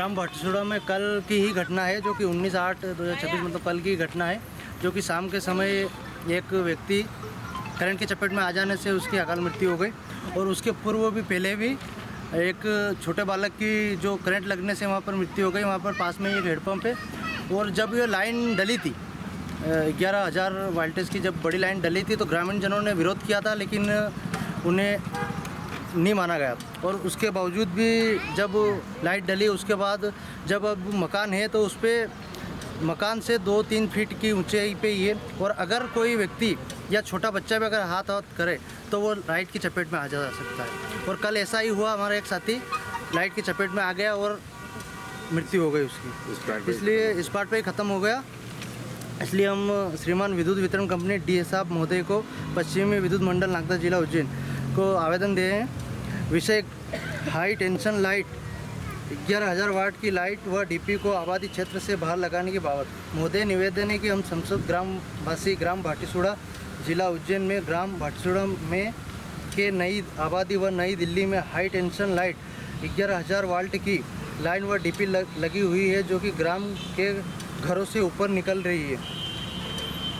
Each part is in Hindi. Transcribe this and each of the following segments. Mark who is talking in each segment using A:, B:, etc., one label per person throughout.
A: ग्राम भाटीसुड़ा में कल की ही घटना है, जो कि 19/8/2026 मतलब कल की घटना है, जो कि शाम के समय एक व्यक्ति करंट की चपेट में आ जाने से उसकी अकाल मृत्यु हो गई। और उसके पूर्व भी पहले भी एक छोटे बालक की जो करंट लगने से वहाँ पर मृत्यु हो गई। वहाँ पर पास में एक हेडपम्प है, और जब ये लाइन डली थी 11,000 वोल्टेज की, जब बड़ी लाइन डली थी तो ग्रामीण जनों ने विरोध किया था, लेकिन उन्हें नहीं माना गया। और उसके बावजूद भी जब लाइट डली, उसके बाद जब अब मकान है तो उस पर मकान से 2-3 फीट की ऊंचाई पे ही है, और अगर कोई व्यक्ति या छोटा बच्चा भी अगर हाथ करे तो वो लाइट की चपेट में आ जा सकता है। और कल ऐसा ही हुआ, हमारा एक साथी लाइट की चपेट में आ गया और मृत्यु हो गई उसकी। इसलिए इस पार्ट पे ही ख़त्म हो गया। इसलिए हम श्रीमान विद्युत वितरण कंपनी डी साहब महोदय को, पश्चिमी विद्युत मंडल नागदा जिला उज्जैन को आवेदन दिए हैं। विषय हाई टेंशन लाइट 11,000 वाट की लाइट व डीपी को आबादी क्षेत्र से बाहर लगाने की बाबत महोदय निवेदन है कि हम संसद ग्रामवासी ग्राम भाटीसुड़ा जिला उज्जैन में ग्राम भाटीसुड़ा में के नई आबादी व नई दिल्ली में हाई टेंशन लाइट 11,000 वाल्ट की लाइन व डीपी लगी हुई है, जो कि ग्राम के घरों से ऊपर निकल रही है,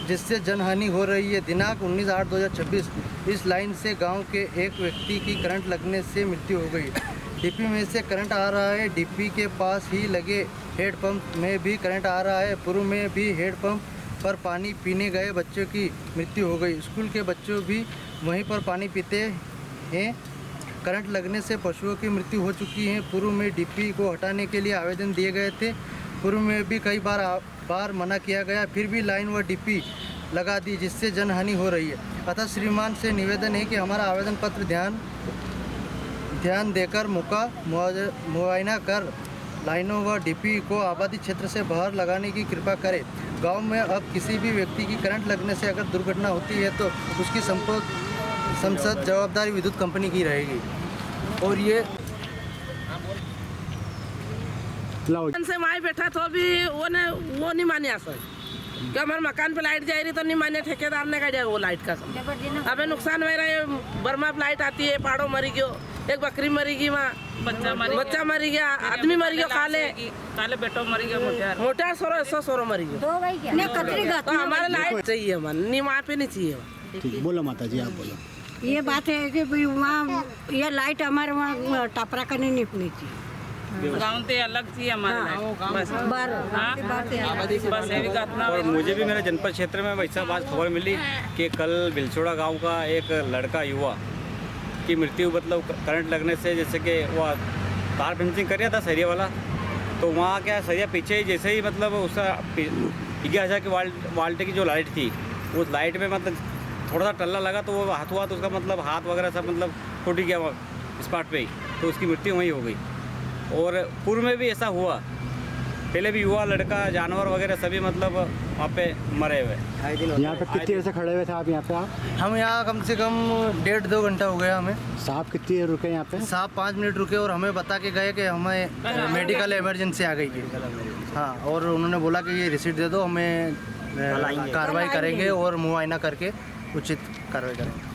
A: जिससे जनहानि हो रही है। दिनांक 19/8/2026 इस लाइन से गांव के एक व्यक्ति की करंट लगने से मृत्यु हो गई। डीपी में से करंट आ रहा है, डीपी के पास ही लगे हेडपंप में भी करंट आ रहा है। पूर्व में भी हेडपंप पर पानी पीने गए बच्चों की मृत्यु हो गई। स्कूल के बच्चों भी वहीं पर पानी पीते हैं। करंट लगने से पशुओं की मृत्यु हो चुकी है। पूर्व में डीपी को हटाने के लिए आवेदन दिए गए थे। पूर्व में भी कई बार मना किया गया, फिर भी लाइन व डीपी लगा दी, जिससे जनहानि हो रही है। अतः श्रीमान से निवेदन है कि हमारा आवेदन पत्र ध्यान देकर मुआयना कर लाइनों व डीपी को आबादी क्षेत्र से बाहर लगाने की कृपा करें। गांव में अब किसी भी व्यक्ति की करंट लगने से अगर दुर्घटना होती है तो उसकी संसद जवाबदारी विद्युत कंपनी की रहेगी। और ये
B: से माई बैठा तो भी वो नहीं माने असर कि हमारे मकान पे लाइट जा रही तो नहीं माने, ठेकेदार ने कहा वो लाइट का हमें नुकसान हो रहा है। बर्मा पे लाइट आती है, पाड़ो मरी गयो, एक बकरी मरी गई, वहाँ बच्चा मरी गया, आदमी मरी गया, काले बेटो मरी गया, मोटा सोरो मरी गया। तो हमारे लाइट चाहिए, नहीं वहाँ पे नहीं चाहिए।
C: बोलो माता जी, आप बोलो।
D: ये बात है कि वहाँ ये लाइट हमारे वहाँ टापरा का नहीं निकलनी चाहिए।
B: गाँव से अलग थी हमारे
E: और मुझे भी मेरे जनपद क्षेत्र में वैसा बात खबर मिली कि कल बिलचोड़ा गांव का एक लड़का युवा की मृत्यु मतलब करंट लगने से, जैसे कि वह तार फेंसिंग कर रहा था सरिया वाला, तो वहाँ क्या सरिया पीछे ही जैसे ही मतलब उसका 11,000 की वाल्ट की जो लाइट थी, उस लाइट में मतलब थोड़ा सा टल्ला लगा तो वो हाथ हुआ तो उसका मतलब हाथ वगैरह सब मतलब फूट गया स्पॉट पे ही, तो उसकी मृत्यु वहीं हो गई। और पूर्व में भी ऐसा हुआ, पहले भी हुआ, लड़का जानवर वगैरह सभी मतलब वहाँ पे मरे हुए।
C: यहाँ पे कितनी देर से खड़े हुए थे आप यहाँ पे?
A: हम यहाँ कम से कम 1.5-2 घंटा हो गया हमें।
C: साहब कितनी देर रुके यहाँ पे?
A: साहब 5 मिनट रुके और हमें बता के गए कि हमें मेडिकल इमरजेंसी आ गई है। हाँ, और उन्होंने बोला कि ये रिसीट दे दो, हमें कार्रवाई करेंगे और मुआयना करके उचित कार्रवाई करेंगे।